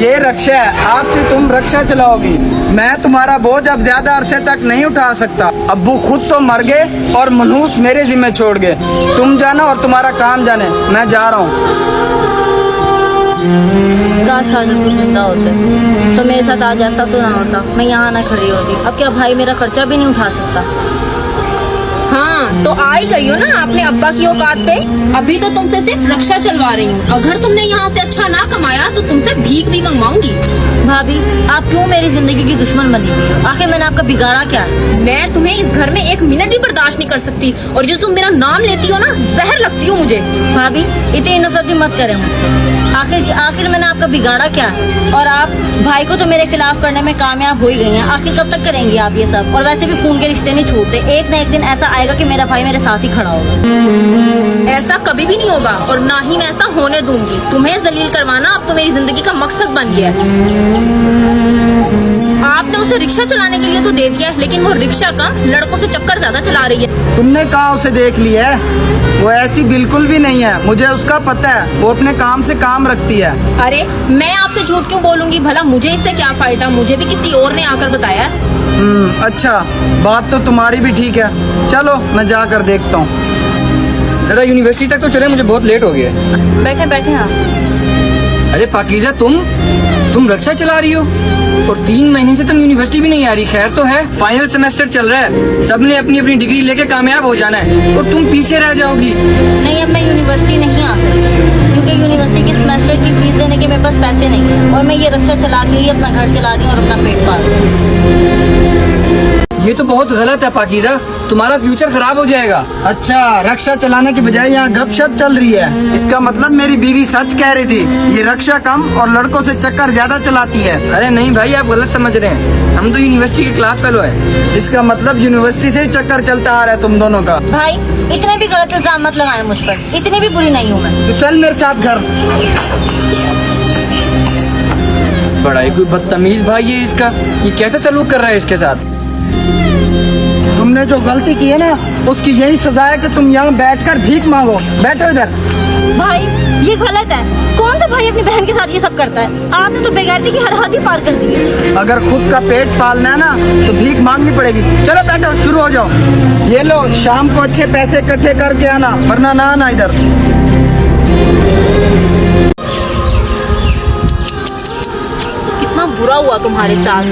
ये रक्षा है, आज से तुम रक्षा चलाओगी। मैं तुम्हारा बोझ अब ज्यादा अरसे तक नहीं उठा सकता। अब्बू खुद तो मर गए और मनहूस मेरे जिम्मे छोड़ गए। तुम जानो और तुम्हारा काम जाने, मैं जा रहा हूँ। काश आज कुछ जिंदा होते तो मेरे साथ आज ऐसा तो ना होता, मैं यहाँ ना खड़ी होती। अब क्या भाई मेरा खर्चा भी नहीं उठा सकता? हाँ तो आ ही गई हो ना अपने अब्बा की औकात पे। अभी तो तुमसे सिर्फ रक्षा चलवा रही हूँ। अगर तुमने यहाँ से अच्छा ना कमाया तो तुमसे भीख भी मंगवाऊंगी। भाभी आप क्यों मेरी जिंदगी की दुश्मन बनी हुई हो? आखिर मैंने आपका बिगाड़ा क्या है? मैं तुम्हें इस घर में एक मिनट भी बर्दाश्त नहीं कर सकती, और जो तुम मेरा नाम लेती हो ना, जहर लगती हो मुझे। भाभी इतनी नफरत मत करें मुझसे। आखिर मैंने आपका बिगाड़ा क्या है? और आप भाई को तो मेरे खिलाफ करने में कामयाब हो ही गई हैं। आखिर कब तक करेंगी आप ये सब? और वैसे भी खून के रिश्ते नहीं छूटते। एक न एक दिन ऐसा आएगा कि मेरा भाई मेरे साथ ही खड़ा होगा। ऐसा कभी भी नहीं होगा और ना ही मैं ऐसा होने दूंगी। तुम्हें जलील करवाना अब तो मेरी जिंदगी का मकसद बन गया है। आपने उसे रिक्शा चलाने के लिए तो दे दिया है, लेकिन वो रिक्शा कम लड़कों से चक्कर ज्यादा चला रही है। तुमने कहाँ उसे देख लिया है? वो ऐसी बिल्कुल भी नहीं है, मुझे उसका पता है। वो अपने काम से काम रखती है। अरे मैं आपसे झूठ क्यों बोलूंगी भला? मुझे इससे क्या फायदा? मुझे भी किसी और ने आकर बताया। अच्छा, बात तो तुम्हारी भी ठीक है। चलो मैं जाकर देखता हूँ। जरा यूनिवर्सिटी तक तो चले, मुझे बहुत लेट हो गया। बैठे बैठे आप। अरे पाकीज़ा, तुम रक्षा चला रही हो और 3 महीने से तुम यूनिवर्सिटी भी नहीं आ रही। खैर तो है, फाइनल सेमेस्टर चल रहा है, सबने अपनी अपनी डिग्री लेके कामयाब हो जाना है और तुम पीछे रह जाओगी। नहीं, अब मैं यूनिवर्सिटी नहीं आ सकती क्योंकि यूनिवर्सिटी की सेमेस्टर की फीस देने के मेरे पास पैसे नहीं है, और मैं ये रक्षा चला के ही अपना घर चला रही हूँ और अपना पेट पाल रही हूँ। ये तो बहुत गलत है पाकीज़ा, तुम्हारा फ्यूचर खराब हो जाएगा। अच्छा, रक्षा चलाने की बजाय यहाँ गपशप चल रही है। इसका मतलब मेरी बीवी सच कह रही थी, ये रक्षा कम और लड़कों से चक्कर ज्यादा चलाती है। अरे नहीं भाई, आप गलत समझ रहे हैं। हम तो यूनिवर्सिटी के क्लास फेलो है। इसका मतलब यूनिवर्सिटी से ही चक्कर चलता आ रहा है तुम दोनों का। भाई इतने भी गलत इल्जाम मत लगाएं मुझ पर, इतनी भी बुरी नहीं हूँ मैं। तो चल मेरे साथ घर। बड़ा ही कोई बदतमीज भाई है इसका, ये कैसे सलूक कर रहा है इसके साथ। तुमने जो गलती की है ना, उसकी यही सजा है कि तुम यहाँ बैठकर भीख मांगो। बैठो इधर। भाई ये गलत है। कौन सा भाई अपनी बहन के साथ ये सब करता है? आपने तो बेगैरती की हर हद ही पार कर दी है। अगर खुद का पेट पालना है ना तो भीख मांगनी पड़ेगी। चलो बैठो, शुरू हो जाओ। ये लो, शाम को अच्छे पैसे इकट्ठे करके आना, वरना ना आना इधर। बुरा हुआ तुम्हारे साथ।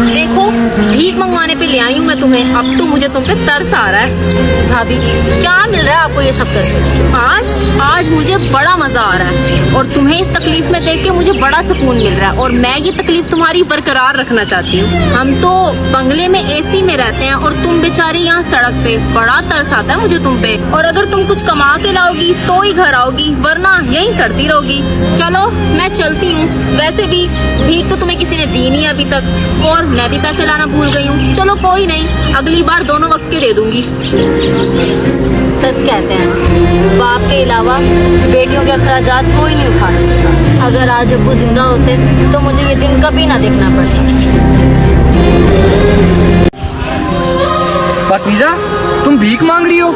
देखो भीख मंगवाने पे ले आई हूँ मैं तुम्हें, अब तो मुझे तुम पे तरस आ रहा है। भाभी क्या मिल रहा है आपको ये सब करके? आज मुझे बड़ा मजा आ रहा है और तुम्हें इस तकलीफ में देख के मुझे बड़ा सुकून मिल रहा है, और मैं ये तकलीफ तुम्हारी बरकरार रखना चाहती हूँ। हम तो बंगले में एसी में रहते हैं और तुम बेचारी यहाँ सड़क पे। बड़ा तरस आता है मुझे तुम पे, और अगर तुम कुछ कमा के लाओगी तो ही घर आओगी, वरना यहीं सड़ती रहोगी। चलो मैं चलती हूँ। वैसे भी भीख तो तुम्हें किसी ने दी नहीं अभी तक, और मैं भी पैसे लाना भूल गई हूँ। चलो कोई नहीं, अगली बार दोनों वक्त के दे दूंगी। सच कहते हैं, बाप के अलावा बेटियों के अखराजात कोई नहीं उठा सकता। अगर आज अब्बू जिंदा होते तो मुझे ये दिन कभी ना देखना पड़ता। पाकीज़ा, तुम भीख मांग रही हो?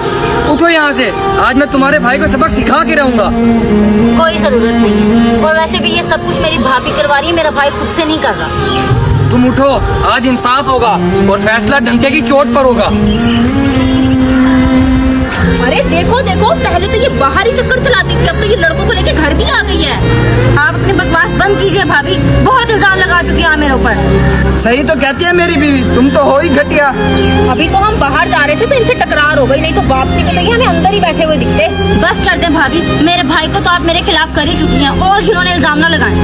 उठो यहाँ से, आज मैं तुम्हारे भाई को सबक सिखा के रहूंगा। कोई जरूरत नहीं है, और वैसे भी ये सब कुछ मेरी भाभी करवा रही है, मेरा भाई खुद से नहीं कर रहा। तुम उठो, आज इंसाफ होगा और फैसला डंके की चोट पर होगा। अरे देखो देखो, पहले तो ये बाहर ही चक्कर चलाती थी, अब तो ये लड़कों को लेके घर भी आ गई है। आप अपनी बकवास बंद कीजिए भाभी, बहुत इल्जाम लगा चुकी है मेरे ऊपर। सही तो कहती है मेरी बीवी, तुम तो हो ही घटिया। अभी तो हम बाहर जा रहे थे तो इनसे टकरार हो गई, नहीं तो वापसी पे तो ये हमें अंदर ही बैठे हुए दिखते। बस कर दें भाभी, मेरे भाई को तो आप मेरे खिलाफ कर ही चुकी हैं, और घिनौने इल्जाम न लगाएं।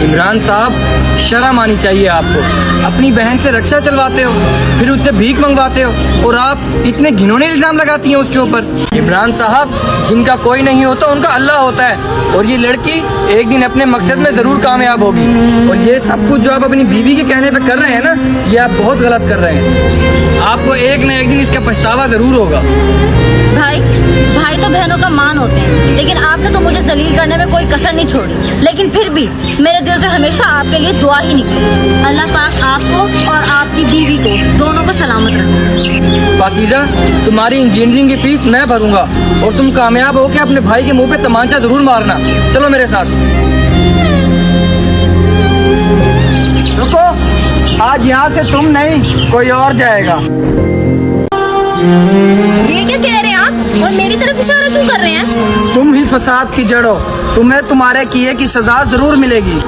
इमरान साहब, शर्म आनी चाहिए आपको। अपनी बहन से रक्षा चलवाते हो, फिर उससे भीख मंगवाते हो, और आप इतने घिनौने इल्जाम लगाती हैं उसके ऊपर। इमरान साहब, जिनका कोई नहीं होता उनका अल्लाह होता है, और ये लड़की एक दिन अपने मकसद में जरूर कामयाब होगी। और ये सब कुछ जो आप अपनी बीवी के कहने पे कर रहे हैं ना, ये आप बहुत गलत कर रहे हैं। आपको एक न एक दिन इसका पछतावा जरूर होगा। भाई तो बहनों का मान होते हैं, लेकिन आपने तो मुझे जलील करने में कोई कसर नहीं छोड़ी। लेकिन फिर भी मेरे दिल से हमेशा आपके लिए दुआ ही निकली। अल्लाह पाक आपको और आपकी बीवी को दोनों को सलामत रखे। पाकीज़ा, तुम्हारी इंजीनियरिंग की फीस मैं भरूंगा, और तुम कामयाब हो के अपने भाई के मुंह पे तमाचा जरूर मारना। चलो मेरे साथ। आज यहाँ से तुम नहीं कोई और जाएगा। ये क्या कह रहे हैं आप, और मेरी तरफ इशारा क्यों कर रहे हैं? तुम ही फसाद की जड़ हो, तुम्हें तुम्हारे किए की सजा जरूर मिलेगी।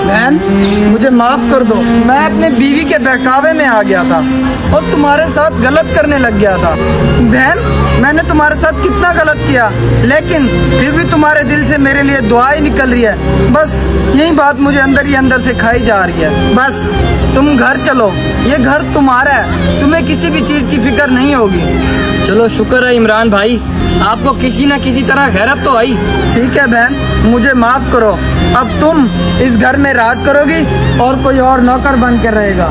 बहन मुझे माफ कर दो, मैं अपने बीवी के बहकावे में आ गया था और तुम्हारे साथ गलत करने लग गया था। बहन मैंने तुम्हारे साथ कितना गलत किया, लेकिन फिर भी तुम्हारे दिल से मेरे लिए दुआ ही निकल रही है। बस यही बात मुझे अंदर ही अंदर से खाई जा रही है। बस तुम घर चलो, ये घर तुम्हारा है, तुम्हें किसी भी चीज की फिक्र नहीं होगी। चलो शुक्र है इमरान भाई, आपको किसी न किसी तरह गैरत तो आई। ठीक है बहन, मुझे माफ करो। अब तुम इस घर में राज करोगी और कोई और नौकर बन कर रहेगा।